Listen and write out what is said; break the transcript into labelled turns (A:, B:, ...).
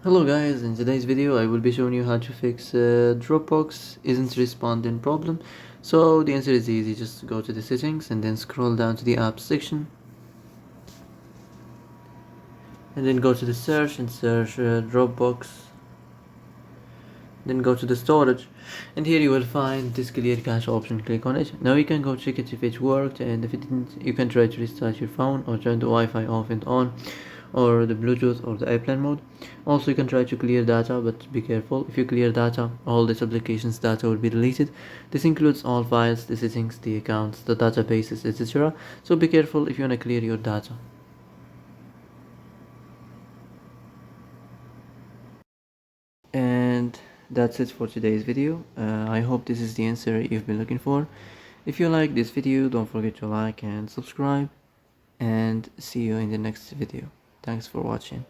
A: Hello guys, in today's video I will be showing you how to fix Dropbox isn't responding problem. So the answer is easy, just go to the settings and then scroll down to the apps section and then go to the search and search Dropbox, then go to the storage and here you will find this clear cache option. Click on it. Now you can go check it if it worked, and if it didn't you can try to restart your phone or turn the Wi-Fi off and on, or the Bluetooth or the airplane mode. Also you can try to clear data, but be careful. If you clear data, all this application's data will be deleted. This includes all files, the settings, the accounts, the databases, etc. So be careful if you want to clear your data. And that's it for today's video. I hope this is the answer you've been looking for. If you like this video, don't forget to like and subscribe, and see you in the next video. Thanks for watching.